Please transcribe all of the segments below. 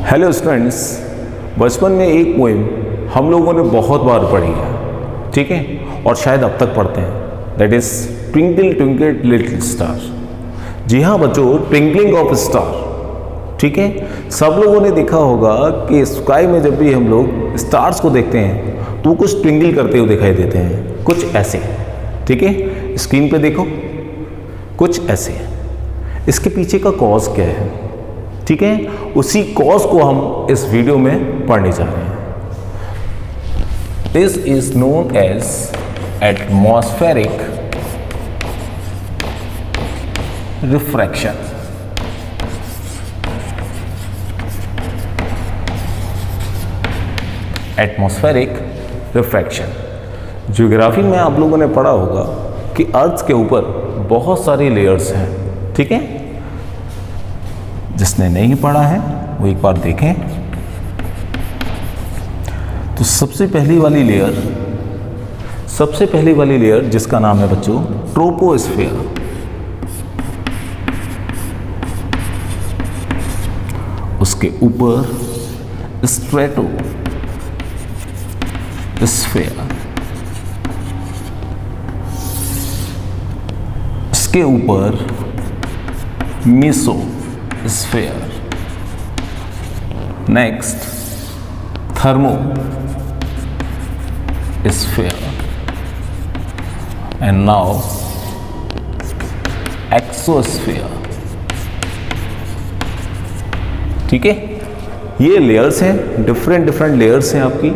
Hello students, बचपन में एक पोएम हम लोगों ने बहुत बार पढ़ी है, ठीक है, और शायद अब तक पढ़ते हैं। That is twinkle twinkle little star. जी हाँ बच्चों, ट्विंकलिंग ऑफ स्टार, ठीक है। सब लोगों ने देखा होगा कि स्काई में जब भी हम लोग स्टार्स को देखते हैं तो वो कुछ ट्विंकल करते हुए दिखाई देते हैं, कुछ ऐसे, ठीक है। स्क्रीन पे देखो, कुछ ऐसे। इसके पीछे का कॉज क्या है, ठीक है, उसी कॉज को हम इस वीडियो में पढ़ने जा रहे हैं। This is known as atmospheric refraction. Atmospheric refraction. Geography में आप लोगों ने पढ़ा होगा कि अर्थ के ऊपर बहुत सारी लेयर्स हैं, ठीक है। जिसने नहीं पढ़ा है वो एक बार देखें। तो सबसे पहली वाली लेयर जिसका नाम है बच्चों ट्रोपोस्फियर। उसके ऊपर स्ट्रेटोस्फियर, इसके ऊपर mesosphere, next thermosphere, and now exosphere, ठीक है। ये लेयर्स हैं, डिफरेंट लेयर्स हैं आपकी।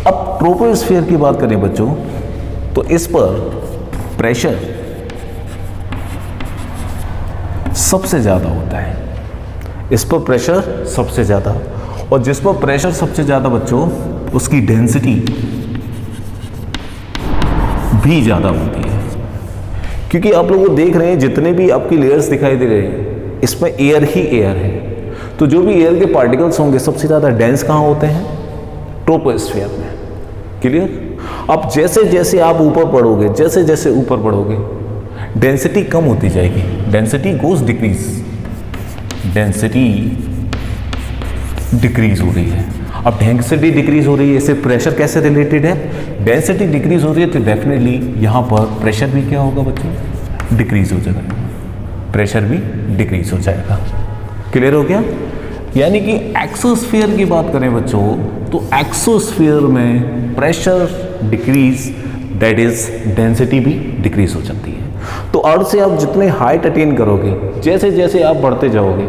अब ट्रोपोस्फियर की बात करें बच्चों, तो इस पर प्रेशर सबसे ज़्यादा होता है। इस पर प्रेशर सबसे ज़्यादा, और जिस पर प्रेशर सबसे ज़्यादा बच्चों उसकी डेंसिटी भी ज़्यादा होती है। क्योंकि आप लोग देख रहे हैं जितने भी आपकी लेयर्स दिखाई दे रहे हैं इसमें एयर ही एयर है। तो जो भी एयर के पार्टिकल्स होंगे सबसे ज़्यादा डेंस कहाँ होते हैं? ट्रोपोस्फियर में। क्लियर? अब जैसे जैसे आप ऊपर बढ़ोगे, जैसे जैसे ऊपर बढ़ोगे डेंसिटी कम होती जाएगी। Density goes decrease, density decrease हो रही है। अब डेंसिटी डिक्रीज हो रही है, इससे प्रेशर कैसे रिलेटेड है? डेंसिटी डिक्रीज हो रही है तो डेफिनेटली यहाँ पर प्रेशर भी क्या होगा बच्चों? डिक्रीज हो जाएगा, प्रेशर भी डिक्रीज हो जाएगा। क्लियर हो गया? यानी कि एक्सोस्फीयर की बात करें बच्चों, तो एक्सोस्फीयर में pressure decrease, that is density भी डिक्रीज हो जाती है। तो अर्थ से आप जितने हाइट अटेन करोगे, जैसे जैसे आप बढ़ते जाओगे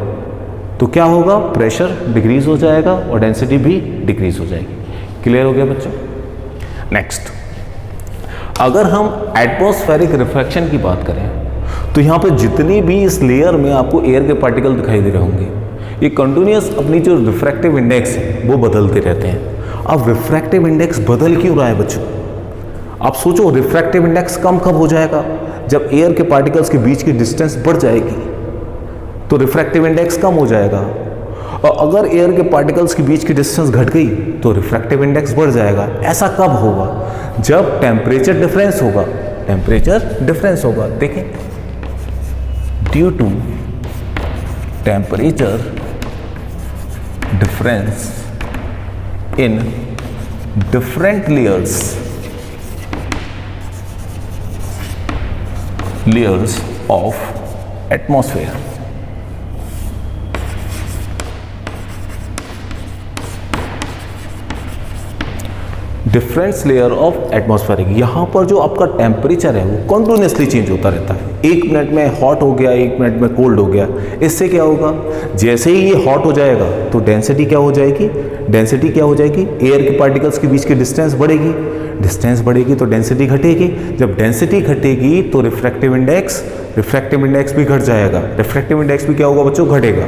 तो क्या होगा? प्रेशर डिक्रीज हो जाएगा और डेंसिटी भी डिक्रीज हो जाएगी। क्लियर हो गया बच्चों? नेक्स्ट, अगर हम एटमॉस्फेरिक रिफ्रैक्शन की बात करें तो यहाँ पे जितनी भी इस लेयर में आपको एयर के पार्टिकल दिखाई दे रहे होंगे, ये कंटिन्यूस अपनी जो रिफ्रैक्टिव इंडेक्स है वो बदलते रहते हैं। अब रिफ्रैक्टिव इंडेक्स बदल क्यों रहा है बच्चों? आप सोचो, रिफ्रैक्टिव इंडेक्स कम कब हो जाएगा? जब एयर के पार्टिकल्स के बीच की डिस्टेंस बढ़ जाएगी तो रिफ्रैक्टिव इंडेक्स कम हो जाएगा। और अगर एयर के पार्टिकल्स के बीच की डिस्टेंस घट गई तो रिफ्रैक्टिव इंडेक्स बढ़ जाएगा। ऐसा कब होगा? जब टेम्परेचर डिफरेंस होगा। टेम्परेचर डिफरेंस होगा, देखें, due to temperature difference in different layers of atmosphere. Difference layer of atmospheric, यहाँ पर जो आपका टेम्परेचर है वो कॉन्टिन्यूसली चेंज होता रहता है। एक मिनट में हॉट हो गया, एक मिनट में कोल्ड हो गया। इससे क्या होगा? जैसे ही ये हॉट हो जाएगा तो डेंसिटी क्या हो जाएगी? डेंसिटी क्या हो जाएगी? एयर के पार्टिकल्स के बीच की डिस्टेंस बढ़ेगी। डिस्टेंस बढ़ेगी तो डेंसिटी घटेगी। जब डेंसिटी घटेगी तो रिफ्रैक्टिव इंडेक्स भी घट जाएगा। रिफ्रैक्टिव इंडेक्स भी क्या होगा बच्चों? घटेगा।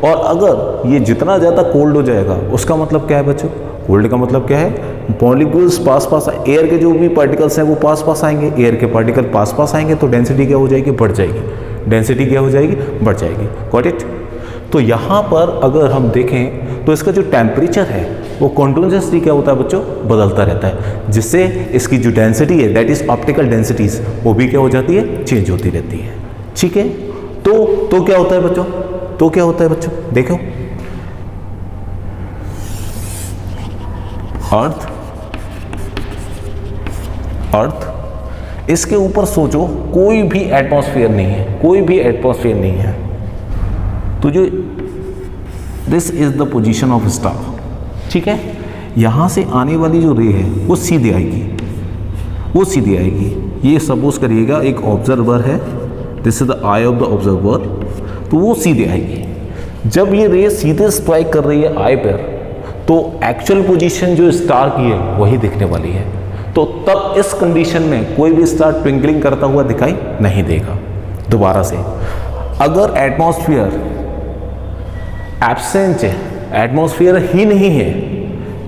और अगर ये जितना ज़्यादा कोल्ड हो जाएगा उसका मतलब क्या है बच्चों? कोल्ड का मतलब क्या है? मॉलिक्यूल्स पास एयर के जो भी पार्टिकल्स हैं वो पास आएंगे। एयर के पार्टिकल पास आएंगे तो डेंसिटी क्या हो जाएगी? बढ़ जाएगी। डेंसिटी क्या हो जाएगी? बढ़ जाएगी। Got it? तो यहाँ पर अगर हम देखें तो इसका जो टेम्परेचर है वो कॉन्टिन्यूसली क्या होता है बच्चों? बदलता रहता है, जिससे इसकी जो डेंसिटी है दैट इज ऑप्टिकल डेंसिटीज वो भी क्या हो जाती है? चेंज होती रहती है। ठीक है, तो क्या होता है बच्चों? तो क्या होता है बच्चों, देखो अर्थ, इसके ऊपर सोचो कोई भी एटमॉस्फेयर नहीं है, कोई भी एटमॉस्फेयर नहीं है, तो जो this is the position of star, ठीक है। यहां से आने वाली जो रे है वो सीधे आएगी, वो सीधे आएगी। ये सपोज करिएगा एक ऑब्जर्वर है, this is the I of the observer, तो वो सीधे आएगी। जब ये रे सीधे स्ट्राइक कर रही है आई पर, तो एक्चुअल पोजीशन जो स्टार की है वही दिखने वाली है। तो तब इस कंडीशन में कोई भी स्टार ट्विंकलिंग करता हुआ दिखाई नहीं देगा। दोबारा से, अगर एटमॉस्फेयर एब्सेंट है, एटमॉस्फेयर ही नहीं है,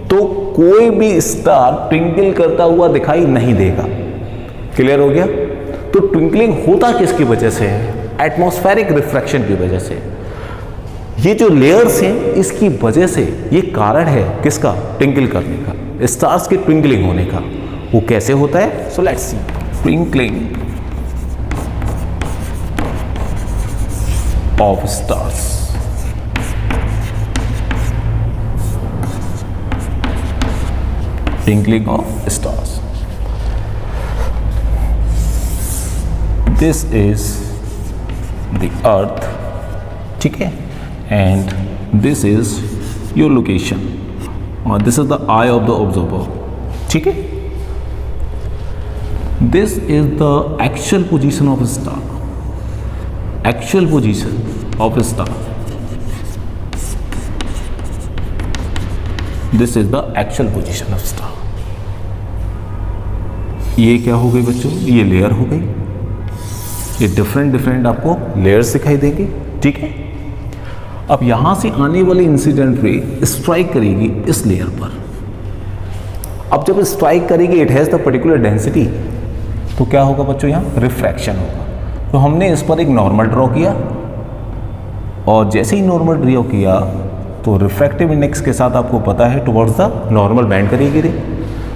तो कोई भी स्टार ट्विंकल करता हुआ दिखाई नहीं देगा। क्लियर हो गया। तो ट्विंकलिंग होता किसकी वजह से है, एटमॉस्फेरिक रिफ्रैक्शन की वजह से। ये जो लेयर्स हैं इसकी वजह से ये कारण है किसका, ट्विंकल करने का, स्टार्स के ट्विंकलिंग होने का। वो कैसे होता है, so let's see. Twinkling of stars, twinkling of stars. This is the earth, ठीक है, and this is your location, और this is the eye of the observer, ठीक है। This is the actual position of a star, actual position of a star. This is the actual position of star. ये क्या हो गई बच्चों, ये layer हो गई, ये डिफरेंट आपको लेयर्स दिखाई देंगी, ठीक है। अब यहां से आने वाली इंसिडेंट रे स्ट्राइक करेगी इस लेयर पर। अब जब स्ट्राइक करेगी, it has the particular density, तो क्या होगा बच्चों, यहां रिफ्रैक्शन होगा। तो हमने इस पर एक नॉर्मल ड्रॉ किया, और जैसे ही नॉर्मल ड्रॉ किया तो रिफ्रैक्टिव इंडेक्स के साथ आपको पता है टुवर्ड्स द नॉर्मल बैंड करेगी रे।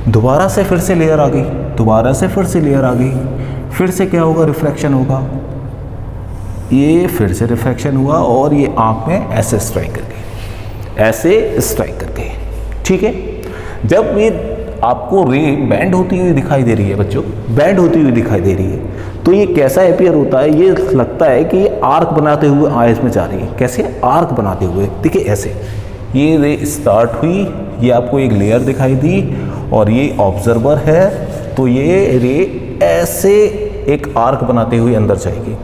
दोबारा से फिर से लेयर आ गई, दोबारा से फिर से लेयर आ गई, फिर से क्या होगा, रिफ्रैक्शन होगा, ये फिर से रिफ्रैक्शन हुआ, और ये आंख में ऐसे स्ट्राइक कर गई, ऐसे स्ट्राइक कर गई, ठीक है। जब ये आपको रे बैंड होती हुई दिखाई दे रही है बच्चों, बैंड होती हुई दिखाई दे रही है, तो ये कैसा अपीयर होता है, ये लगता है कि ये आर्क बनाते हुए आइस में जा रही है। कैसे, आर्क बनाते हुए, देखिए ऐसे ये रे स्टार्ट हुई, ये आपको एक लेयर दिखाई दी, और ये ऑब्जर्वर है, तो ये रे ऐसे एक आर्क बनाते हुए अंदर जाएगी।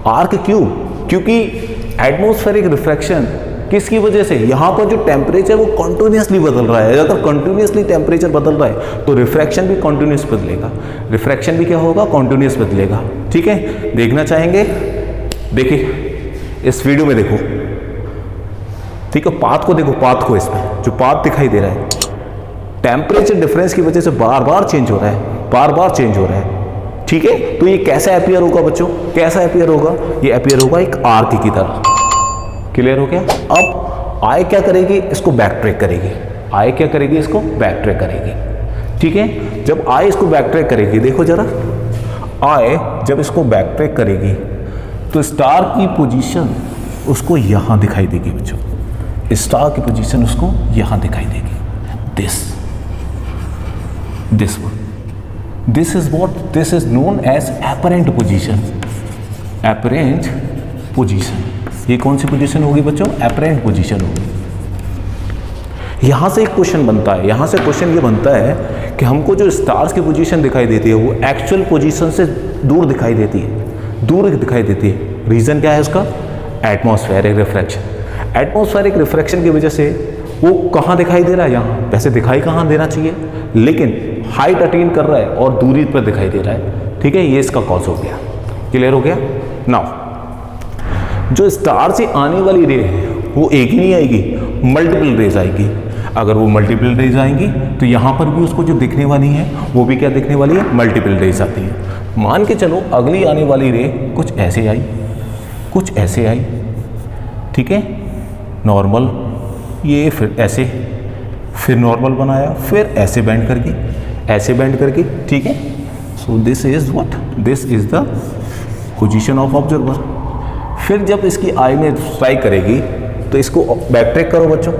आर्क क्यों, क्योंकि एटमॉस्फेरिक रिफ्रैक्शन किसकी वजह से, यहाँ पर जो टेम्परेचर वो कॉन्टिन्यूसली बदल रहा है। अगर कॉन्टिन्यूसली टेम्परेचर बदल रहा है तो रिफ्रैक्शन भी कॉन्टिन्यूस बदलेगा, रिफ्रैक्शन भी क्या होगा, कॉन्टिन्यूस बदलेगा, ठीक है। देखना चाहेंगे, देखिए इस वीडियो में देखो, ठीक है, पाथ को देखो, पाथ को, इसमें जो पाथ दिखाई दे रहा है, टेम्परेचर डिफरेंस की वजह से बार बार चेंज हो रहा है, बार बार चेंज हो रहा है, ठीक है। तो ये कैसा अपीयर होगा बच्चों, कैसा अपीयर होगा, ये अपीयर होगा एक आर्क की तरह। क्लियर हो गया। अब आई क्या करेगी, इसको बैक ट्रैक करेगी, आई क्या करेगी, इसको बैक ट्रैक करेगी, ठीक है। जब आई इसको बैक ट्रैक करेगी, देखो जरा, आई जब इसको बैक ट्रैक करेगी तो स्टार की पोजीशन उसको यहां दिखाई देगी बच्चों, स्टार की पोजीशन उसको यहां दिखाई देगी, this one, this is what, this is known as apparent position, apparent position. ये कौन सी पोजीशन होगी बच्चों, एपरेंट पोजीशन होगी। यहां से एक क्वेश्चन बनता है, यहां से क्वेश्चन ये बनता है कि हमको जो स्टार्स की पोजीशन दिखाई देती है वो एक्चुअल पोजीशन से दूर दिखाई देती है, दूर दिखाई देती है। रीजन क्या है उसका, एटमॉस्फेरिक रिफ्रैक्शन। एटमॉस्फेरिक रिफ्रैक्शन की वजह से वो कहाँ दिखाई दे रहा है, यहाँ, वैसे दिखाई कहाँ देना चाहिए, लेकिन हाइट अटेन कर रहा है और दूरी पर दिखाई दे रहा है, ठीक है। ये इसका कॉज हो गया, क्लियर हो गया। नाउ जो स्टार से आने वाली रे है वो एक ही नहीं आएगी, मल्टीपल रेज आएगी। अगर वो मल्टीपल रेज आएंगी तो यहाँ पर भी उसको जो दिखने वाली है वो भी क्या दिखने वाली है, मल्टीपल रेज आती है। मान के चलो अगली आने वाली रे कुछ ऐसे आई, कुछ ऐसे आई, ठीक है, नॉर्मल, ये फिर ऐसे, फिर नॉर्मल बनाया, फिर ऐसे बेंड करके, ऐसे बेंड करके, ठीक है। So this is what, this is the position of observer. फिर जब इसकी आई में स्ट्राइक करेगी तो इसको बैक ट्रैक करो बच्चों।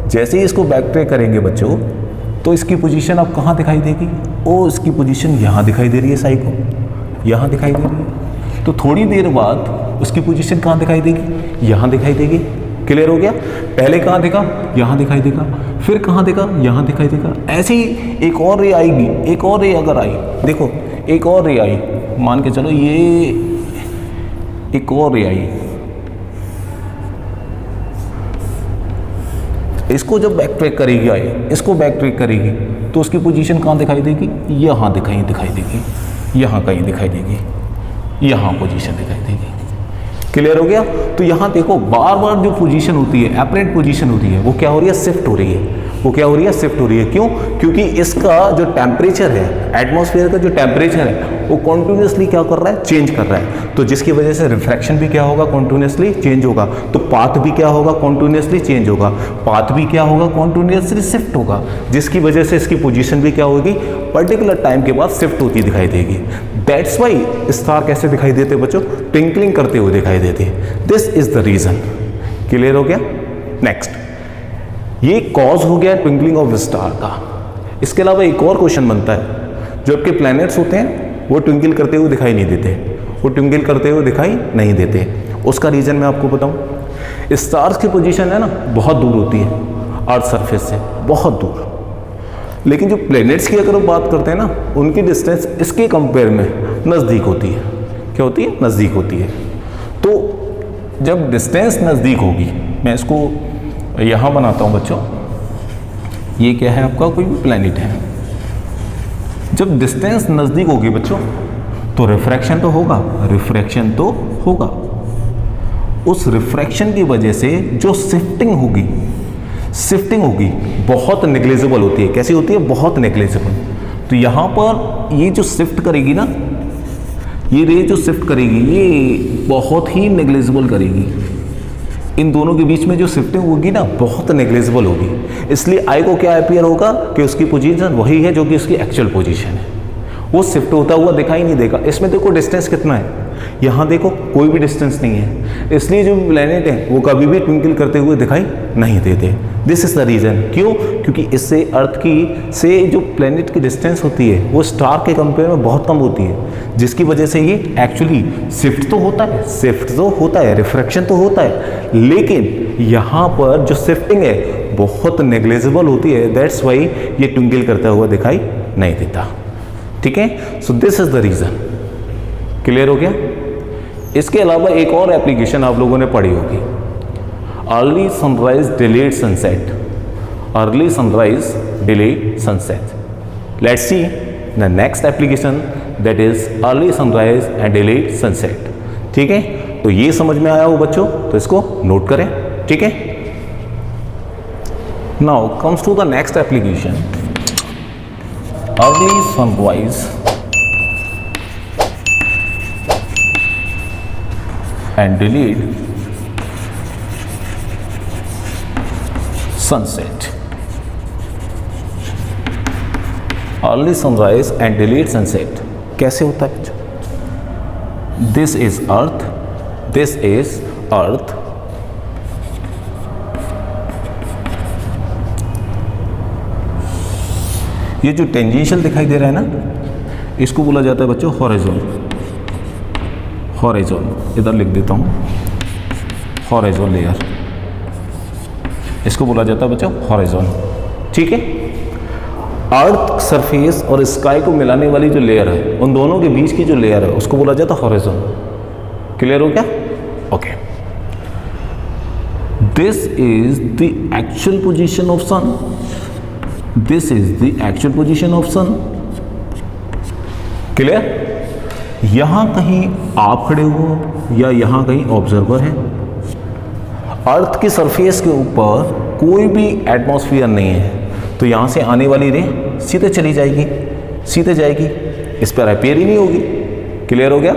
जैसे ही इसको बैक ट्रैक करेंगे बच्चों तो इसकी पोजीशन अब कहाँ दिखाई देगी? ओ, इसकी पोजीशन यहाँ दिखाई दे रही है, साई को यहाँ दिखाई दे रही है। तो थोड़ी देर बाद उसकी पोजीशन कहाँ दिखाई देगी? यहाँ दिखाई देगी। क्लियर हो गया? पहले कहाँ देखा? यहाँ दिखाई देगा, फिर कहाँ देखा? यहाँ दिखाई देगा। ऐसे ही एक और रे आएगी, एक और रे अगर आई, देखो एक और रे आई, मान के चलो ये एक और रे आई, इसको जब बैक ट्रैक करेगी आई, इसको बैक ट्रैक करेगी तो उसकी पोजीशन कहाँ दिखाई देगी? यहाँ दिखाई देगी, यहाँ कहीं दिखाई देगी, यहाँ पोजीशन दिखाई देगी। क्लियर हो गया? तो यहाँ देखो बार बार जो पोजीशन होती है, एपरेंट पोजीशन होती है, वो क्या हो रही है? शिफ्ट हो रही है। वो क्या हो रही है? शिफ्ट हो रही है। क्यों? क्योंकि इसका जो टेम्परेचर है, एटमॉस्फेयर का जो टेम्परेचर है, वो कॉन्टिन्यूसली क्या कर रहा है? चेंज कर रहा है। तो जिसकी वजह से रिफ्रैक्शन भी क्या होगा? कॉन्टिन्यूसली चेंज होगा। तो पाथ भी क्या होगा? कॉन्टिन्यूसली चेंज होगा। पाथ भी क्या होगा? कॉन्टिन्यूसली शिफ्ट होगा, जिसकी वजह से इसकी पोजीशन भी क्या होगी? पर्टिकुलर टाइम के बाद शिफ्ट होती दिखाई देगी। दैट्स वाई स्टार कैसे दिखाई देते बच्चों? ट्विंकलिंग करते हुए दिखाई देते। This is the reason. Clear हो गया? नेक्स्ट, ये कॉज हो गया ट्विंकलिंग ऑफ स्टार का। इसके अलावा एक और क्वेश्चन बनता है, जो आपके प्लैनेट्स होते हैं वो ट्विंकल करते हुए दिखाई नहीं देते, वो ट्विंकल करते हुए दिखाई नहीं देते। उसका रीजन मैं आपको बताऊं, स्टार्स की पोजीशन है ना बहुत दूर होती है अर्थ सरफेस से, बहुत दूर। लेकिन जो प्लैनेट्स की अगर बात करते हैं ना, उनकी डिस्टेंस इसके कंपेयर में नज़दीक होती है। क्या होती है? नज़दीक होती है। तो जब डिस्टेंस नज़दीक होगी, मैं इसको यहाँ बनाता हूँ बच्चों, ये क्या है आपका? कोई भी प्लैनेट है। जब डिस्टेंस नज़दीक होगी बच्चों तो रिफ्रैक्शन तो होगा, रिफ्रैक्शन तो होगा। उस रिफ्रैक्शन की वजह से जो शिफ्टिंग होगी बहुत नेग्लिजिबल होती है। कैसी होती है? बहुत नेग्लिजिबल। तो यहाँ पर ये जो शिफ्ट करेगी ना, ये रे जो शिफ्ट करेगी ये बहुत ही नेग्लिजिबल करेगी। इन दोनों के बीच में जो शिफ्टिंग होगी ना बहुत नेग्लिजिबल होगी। इसलिए आई को क्या अपीयर होगा कि उसकी पोजीशन वही है जो कि उसकी एक्चुअल पोजीशन है, वो शिफ्ट होता हुआ दिखाई नहीं देगा। इसमें देखो डिस्टेंस कितना है, यहाँ देखो कोई भी डिस्टेंस नहीं है। इसलिए जो प्लैनेट है वो कभी भी ट्विंकल करते हुए दिखाई नहीं देते। This is the reason. क्यों? क्योंकि इससे अर्थ की से जो प्लैनेट की डिस्टेंस होती है वो स्टार के कंपेयर में बहुत कम होती है, जिसकी वजह से ये एक्चुअली शिफ्ट तो होता है, रिफ्रैक्शन तो होता है, लेकिन यहाँ पर जो शिफ्टिंग है बहुत नेग्लिजिबल होती है। दैट्स वाई ये ट्विंकल करता हुआ दिखाई नहीं देता। ठीक है? So this is the reason. Clear हो गया? इसके अलावा एक और एप्लीकेशन आप लोगों ने पढ़ी होगी, early sunrise delayed sunset. Early sunrise delayed sunset. Let's see the next application, that is early sunrise and delayed sunset. ठीक है? तो ये समझ में आया हो बच्चों, तो इसको नोट करें। ठीक है? Now comes to the next application, early sunrise and delayed sunset. Early sunrise and delayed sunset कैसे होता है बच्चों? This is Earth, this is Earth. ये जो टेंजेंशियल दिखाई दे रहा है ना, इसको बोला जाता है बच्चों हॉरिजॉन। हॉरिजॉन इधर लिख देता हूँ, हॉरिजॉन लेयर, इसको बोला जाता है बच्चों हॉरिजॉन। ठीक है? अर्थ सरफेस और स्काई को मिलाने वाली जो लेयर है, उन दोनों के बीच की जो लेयर है उसको बोला जाता है हॉरिजॉन। क्लियर हो क्या? Okay. This is the actual position of sun. This is the actual position of sun. Clear? यहां कहीं आप खड़े हो या यहां कहीं ऑब्जर्वर है। अर्थ की सरफेस के ऊपर कोई भी एटमॉस्फेयर नहीं है, तो यहां से आने वाली रे सीधे चली जाएगी, सीधे जाएगी, इस पर अपीयर ही नहीं होगी। क्लियर हो गया?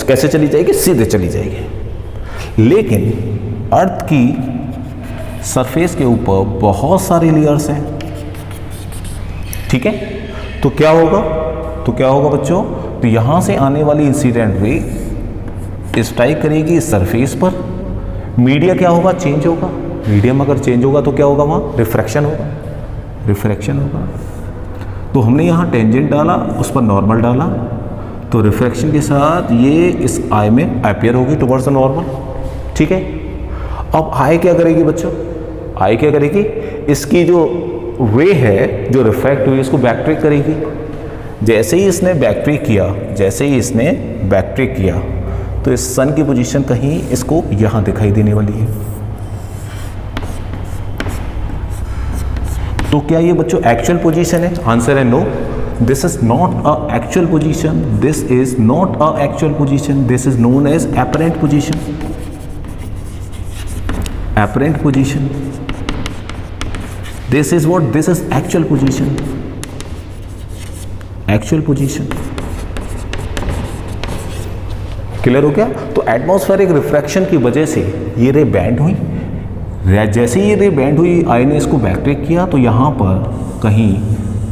कैसे चली जाएगी? सीधे चली जाएगी। लेकिन अर्थ की सरफेस के ऊपर बहुत सारे लेयर्स हैं। ठीक है? तो क्या होगा? बच्चों, तो यहां से आने वाली इंसिडेंट रे स्ट्राइक करेगी सरफेस पर, मीडिया क्या होगा, चेंज होगा। मीडियम अगर चेंज होगा तो क्या होगा, वहाँ रिफ्रैक्शन होगा, रिफ्रैक्शन होगा। तो हमने यहाँ टेंजेंट डाला, उस पर नॉर्मल डाला, तो रिफ्रैक्शन के साथ ये इस आई में अपीयर होगी टुवर्ड्स द नॉर्मल। ठीक है, अब आई क्या करेगी बच्चों, आई क्या करेगी, इसकी जो रे है जो रिफ्रैक्ट हुई इसको बैक ट्रैक करेगी। जैसे ही इसने बैक ट्रैक किया, जैसे ही इसने बैक ट्रैक किया, तो इस सन की पोजीशन कहीं इसको यहाँ दिखाई देने वाली है। तो क्या ये बच्चों एक्चुअल पोजीशन है? आंसर है no, this is not a actual position, this is not a actual position, this is known as apparent position, apparent position. This is what, this is actual position, actual position. Clear हो गया? तो atmospheric refraction की वजह से ये रे band हुई, जैसे ही ये रे बैंड हुई आई ने इसको बैक ट्रैक किया, तो यहाँ पर कहीं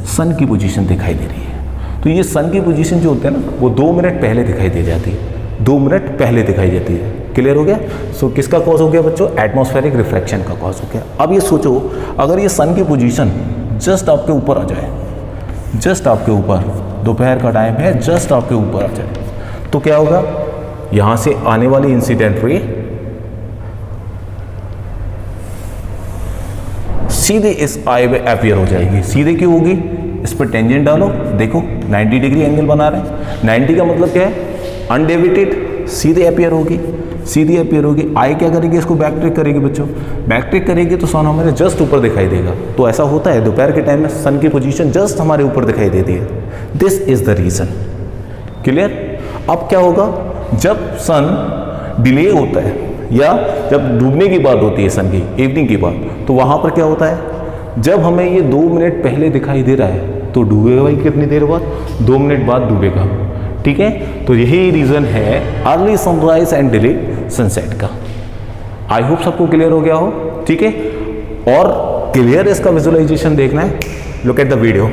सन की पोजीशन दिखाई दे रही है। तो ये सन की पोजीशन जो होती है ना, वो 2 मिनट पहले दिखाई दे जाती है, 2 मिनट पहले दिखाई देती है। क्लियर हो गया? सो किसका कॉज हो गया बच्चों? एटमॉस्फेरिक रिफ्रैक्शन का कॉज हो गया। अब ये सोचो, अगर ये सन की पोजीशन जस्ट आपके ऊपर आ जाए, जस्ट आपके ऊपर, दोपहर का टाइम है, जस्ट आपके ऊपर आ जाए, तो क्या होगा, यहाँ से आने वाली इंसिडेंट रे सीधे इस आई में अपीयर हो जाएगी। सीधे क्यों होगी? इस पर टेंजेंट डालो, देखो 90 डिग्री एंगल बना रहे हैं। 90 का मतलब क्या है? अनडेविएटेड, सीधे अपीयर होगी, सीधी अपीयर होगी। आई क्या करेगी? इसको बैक ट्रैक करेगी बच्चों, बैक ट्रैक करेगी तो सन हमारे जस्ट ऊपर दिखाई देगा। तो ऐसा होता है दोपहर के टाइम में सन की पोजीशन जस्ट हमारे ऊपर दिखाई देती है। This is the reason. Clear? अब क्या होगा, जब सन डिले होता है या जब डूबने की बात होती है सन की, इवनिंग की बात, तो वहां पर क्या होता है, जब हमें ये 2 मिनट पहले दिखाई दे रहा है तो डूबेगा भाई कितनी देर बाद? 2 मिनट बाद डूबेगा। ठीक है, तो यही रीजन है early sunrise and delay sunset का। आई होप सबको क्लियर हो गया हो। ठीक है, और क्लियर इसका विजुअलाइजेशन देखना है, लुक एट द वीडियो।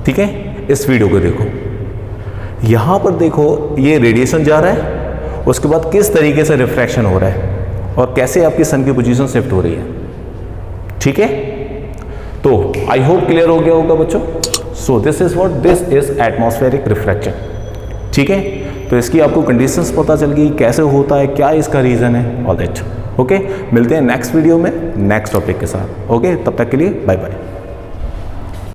ठीक है, इस वीडियो को देखो, यहां पर देखो ये रेडिएशन जा रहा है, उसके बाद किस तरीके से रिफ्रैक्शन हो रहा है और कैसे आपकी सन की पोजीशन शिफ्ट हो रही है। ठीक है, तो आई होप क्लियर हो गया होगा बच्चों। So this is what, this is atmospheric refraction. ठीक है, तो इसकी आपको कंडीशंस पता चल गई, कैसे होता है, क्या इसका रीजन है, ऑल दैट। ओके, मिलते हैं नेक्स्ट वीडियो में नेक्स्ट टॉपिक के साथ। ओके, तब तक के लिए बाय बाय।